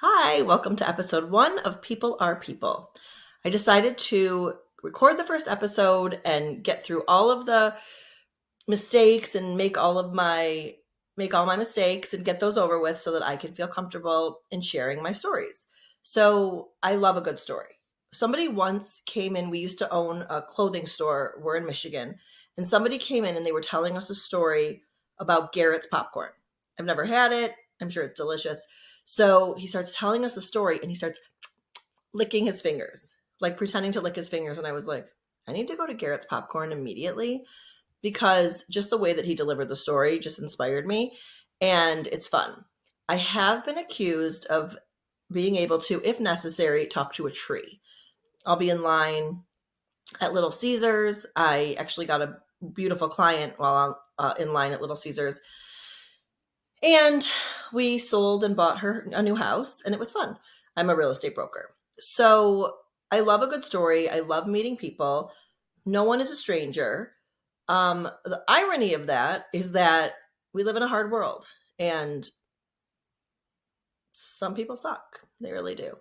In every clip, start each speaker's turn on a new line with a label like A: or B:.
A: Hi, welcome to episode 1 of People Are People. I decided to record the first episode and get through all of the mistakes and make all my mistakes and get those over with so that I can feel comfortable in sharing my stories. So, I love a good story. Somebody once came in, we used to own a clothing store, we're in Michigan, and somebody came in and they were telling us a story about Garrett's popcorn. I've never had it. I'm sure it's delicious. So he starts telling us the story and he starts licking his fingers, like pretending to lick his fingers. And I was like, I need to go to Garrett's Popcorn immediately because just the way that he delivered the story just inspired me. And it's fun. I have been accused of being able to, if necessary, talk to a tree. I'll be in line at Little Caesars. I actually got a beautiful client while I'm in line at Little Caesars. And we sold and bought her a new house, and it was fun. I'm a real estate broker. So I love a good story. I love meeting people. No one is a stranger. The irony of that is that we live in a hard world, and some people suck. They really do.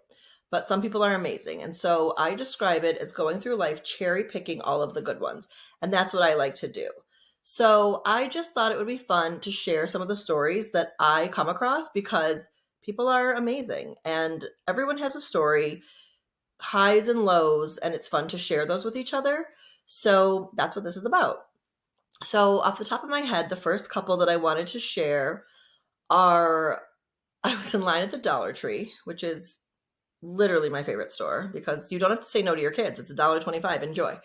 A: But some people are amazing. And so I describe it as going through life cherry picking all of the good ones. And that's what I like to do. So I just thought it would be fun to share some of the stories that I come across because people are amazing and everyone has a story, highs and lows, and it's fun to share those with each other. So that's what this is about. So, off the top of my head, the first couple that I wanted to share are I was in line at the Dollar Tree, which is literally my favorite store because you don't have to say no to your kids. It's $1.25. Enjoy.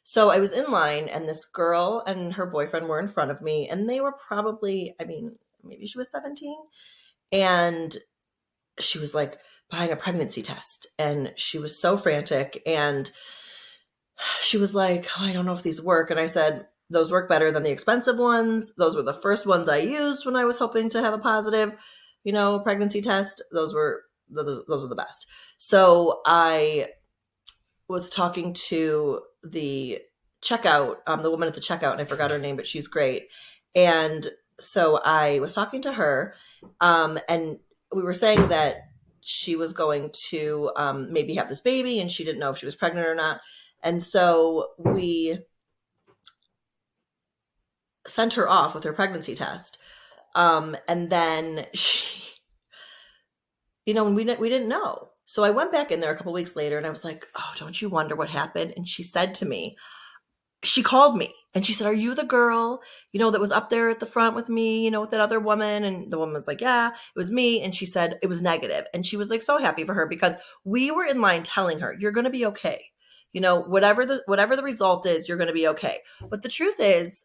A: So I was in line and this girl and her boyfriend were in front of me and they were probably, maybe she was 17 and she was like buying a pregnancy test and she was so frantic and she was like, oh, I don't know if these work. And I said, those work better than the expensive ones. Those were the first ones I used when I was hoping to have a positive, pregnancy test. Those are the best. So I was talking to the checkout, the woman at the checkout, and I forgot her name, but she's great. And so I was talking to her, and we were saying that she was going to maybe have this baby, and she didn't know if she was pregnant or not. And so we sent her off with her pregnancy test. And then and we didn't know. So I went back in there a couple weeks later and I was like, oh, don't you wonder what happened? And she said to me, she called me and she said, are you the girl, that was up there at the front with me, with that other woman? And the woman was like, yeah, it was me. And she said it was negative. And she was like so happy for her because we were in line telling her, you're going to be okay. Whatever the result is, you're going to be okay. But the truth is,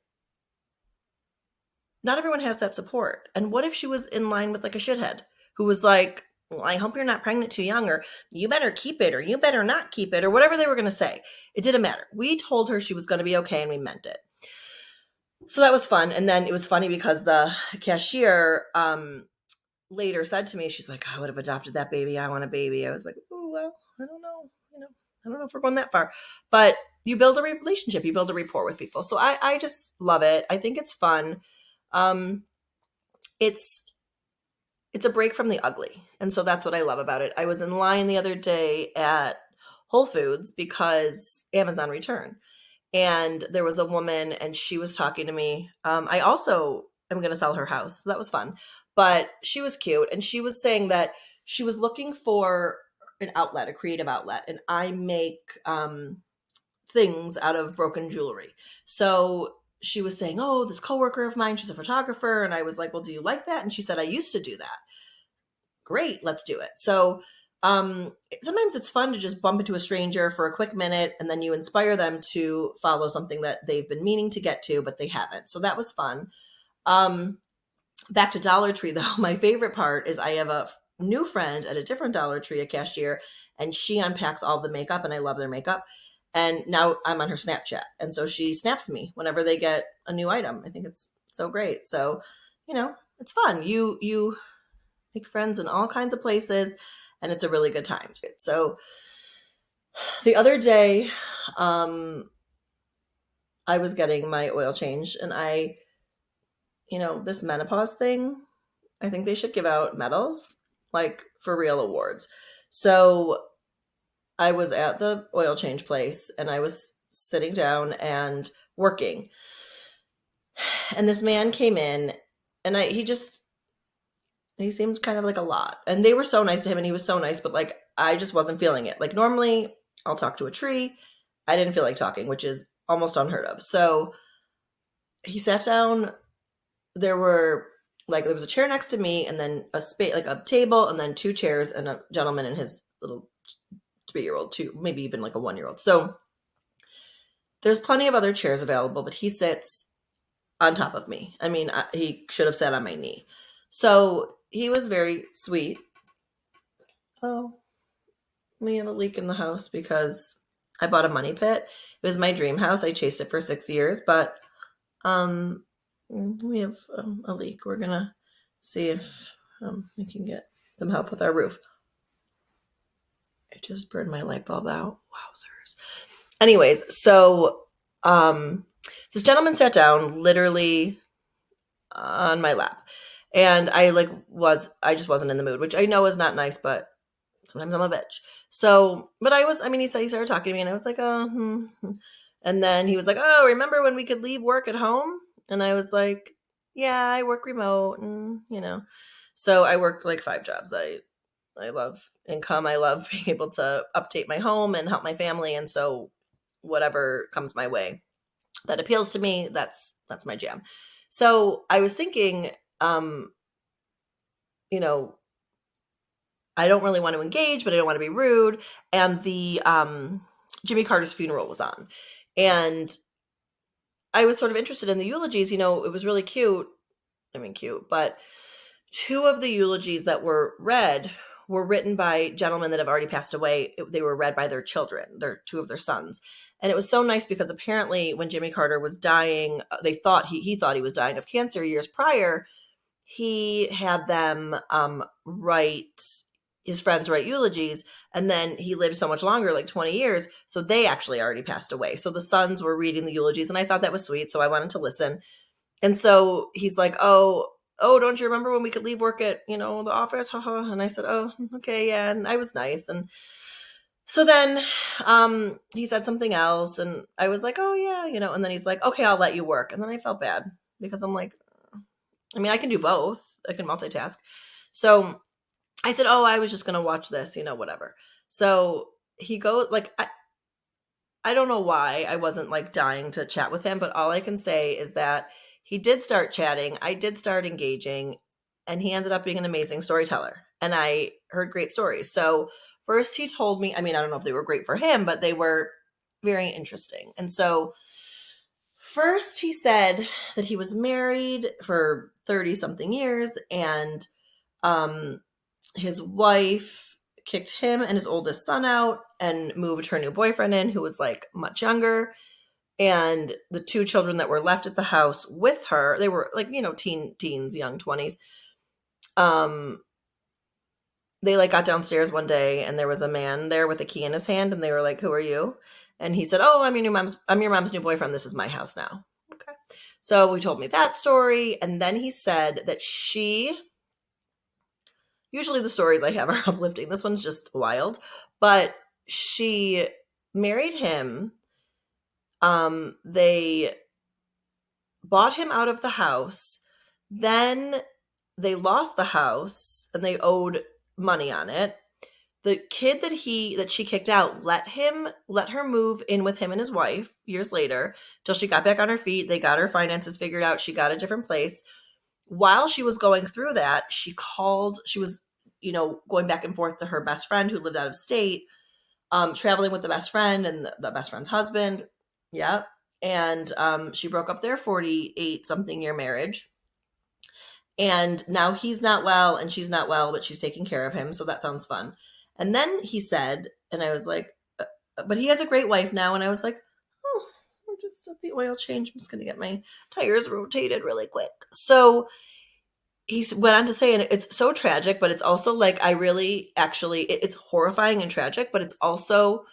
A: not everyone has that support. And what if she was in line with like a shithead who was like, well, I hope you're not pregnant too young, or you better keep it, or you better not keep it, or whatever they were going to say. It didn't matter. We told her she was going to be okay and we meant it. So that was fun. And then it was funny because the cashier later said to me, she's like, I would have adopted that baby. I want a baby. I was like, oh, well, I don't know. I don't know if we're going that far. But you build a relationship, you build a rapport with people. So I just love it. I think it's fun. Um, it's it's a break from the ugly. And so that's what I love about it. I was in line the other day at Whole Foods because Amazon returned. And there was a woman and she was talking to me. I also am going to sell her house. So that was fun. But she was cute. And she was saying that she was looking for an outlet, a creative outlet. And I make things out of broken jewelry. So she was saying, oh, this coworker of mine, she's a photographer. And I was like, well, do you like that? And she said, I used to do that. Great, let's do it. So sometimes it's fun to just bump into a stranger for a quick minute and then you inspire them to follow something that they've been meaning to get to, but they haven't. So that was fun. Um, Back to Dollar Tree though, my favorite part is I have a new friend at a different Dollar Tree, a cashier, and she unpacks all the makeup and I love their makeup. And now I'm on her Snapchat. And so she snaps me whenever they get a new item. I think it's so great. So, it's fun. You make friends in all kinds of places and it's a really good time. So the other day, I was getting my oil change and this menopause thing, I think they should give out medals like for real awards. So I was at the oil change place and I was sitting down and working. And this man came in and he seemed kind of like a lot. And they were so nice to him and he was so nice, but like I just wasn't feeling it. Like normally I'll talk to a tree. I didn't feel like talking, which is almost unheard of. So he sat down. There was a chair next to me and then a space, like a table and then two chairs and a gentleman and his little 3-year-old, two, maybe even like a 1-year-old. So there's plenty of other chairs available, but he sits on top of me. I mean, he should have sat on my knee. So he was very sweet. Oh, we have a leak in the house because I bought a money pit. It was my dream house. I chased it for 6 years, but we have a leak. We're gonna see if we can get some help with our roof. I just burned my light bulb out. Wowzers. Anyways, so this gentleman sat down literally on my lap. And I just wasn't in the mood, which I know is not nice, but sometimes I'm a bitch. So, but he started talking to me and I was like, oh, And then he was like, oh, remember when we could leave work at home? And I was like, yeah, I work remote and, so I work like 5 jobs. I love income. I love being able to update my home and help my family. And so whatever comes my way that appeals to me, that's my jam. So I was thinking, I don't really want to engage, but I don't want to be rude. And the Jimmy Carter's funeral was on. And I was sort of interested in the eulogies. It was really cute. I mean, cute, but 2 of the eulogies that were read were written by gentlemen that have already passed away. They were read by their children, 2 of their sons. And it was so nice because apparently when Jimmy Carter was dying, they thought he thought he was dying of cancer years prior. He had them his friends write eulogies, and then he lived so much longer, like 20 years. So they actually already passed away. So the sons were reading the eulogies, and I thought that was sweet. So I wanted to listen. And so he's like, oh, don't you remember when we could leave work at, the office? And I said, oh, okay, yeah. And I was nice. And so then he said something else, and I was like, oh, yeah, and then he's like, okay, I'll let you work. And then I felt bad because I'm like, I mean, I can do both. I can multitask. So I said, oh, I was just going to watch this, whatever. So he goes, like, I don't know why I wasn't like dying to chat with him, but all I can say is that he did start chatting. I did start engaging, and he ended up being an amazing storyteller. And I heard great stories. So first he told me, I mean, I don't know if they were great for him, but they were very interesting. And so first he said that he was married for 30 something years, and his wife kicked him and his oldest son out and moved her new boyfriend in, who was like much younger. And the 2 children that were left at the house with her, they were like, teens, young 20s. They like got downstairs one day and there was a man there with a key in his hand, and they were like, who are you? And he said, oh, I'm your mom's new boyfriend. This is my house now. Okay. So he told me that story. And then he said that usually the stories I have are uplifting. This one's just wild. But she married him. They bought him out of the house. Then they lost the house and they owed money on it. The kid that she kicked out let her move in with him and his wife years later till she got back on her feet. They got her finances figured out. She got a different place. While she was going through that, she was, going back and forth to her best friend who lived out of state, traveling with the best friend and the best friend's husband. Yeah. And she broke up their 48 something year marriage. And now he's not well and she's not well, but she's taking care of him. So that sounds fun. And then he said, and I was like, but he has a great wife now. And I was like, oh, we're just at the oil change. I'm just going to get my tires rotated really quick. So he went on to say, and it's so tragic, but it's also like, it's horrifying and tragic, but it's also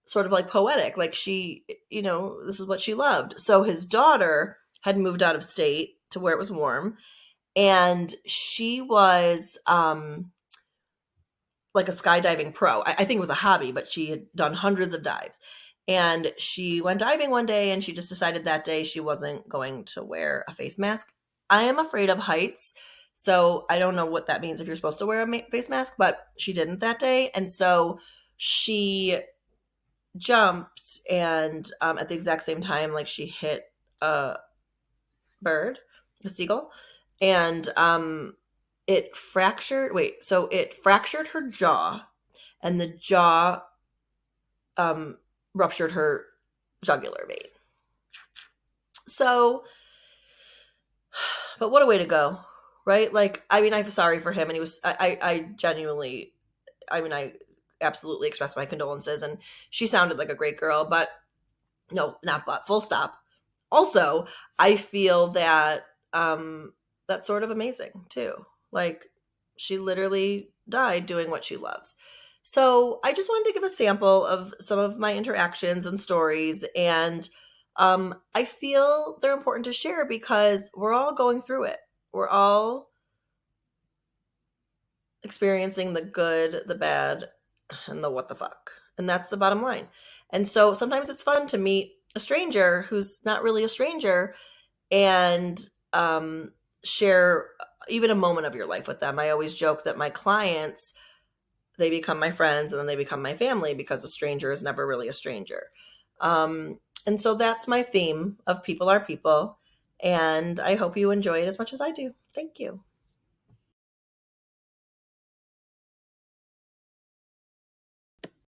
A: sort of like poetic. Like she, this is what she loved. So his daughter had moved out of state to where it was warm. And she was like a skydiving pro. I think it was a hobby, but she had done hundreds of dives. And she went diving one day and she just decided that day she wasn't going to wear a face mask. I am afraid of heights. So I don't know what that means if you're supposed to wear a face mask, but she didn't that day. And so she jumped and at the exact same time, like she hit a bird, a seagull, and it fractured her jaw, and the jaw um, ruptured her jugular vein. So, but what a way to go, right? Like, I mean, I'm sorry for him, and I genuinely, I mean, I absolutely expressed my condolences, and she sounded like a great girl, but no, not but, full stop. Also, I feel that that's sort of amazing too. Like, she literally died doing what she loves. So I just wanted to give a sample of some of my interactions and stories. And I feel they're important to share because we're all going through it. We're all experiencing the good, the bad, and the what the fuck. And that's the bottom line. And so sometimes it's fun to meet a stranger who's not really a stranger and share even a moment of your life with them. I always joke that my clients, they become my friends and then they become my family because a stranger is never really a stranger. And so that's my theme of People Are People. And I hope you enjoy it as much as I do. Thank you.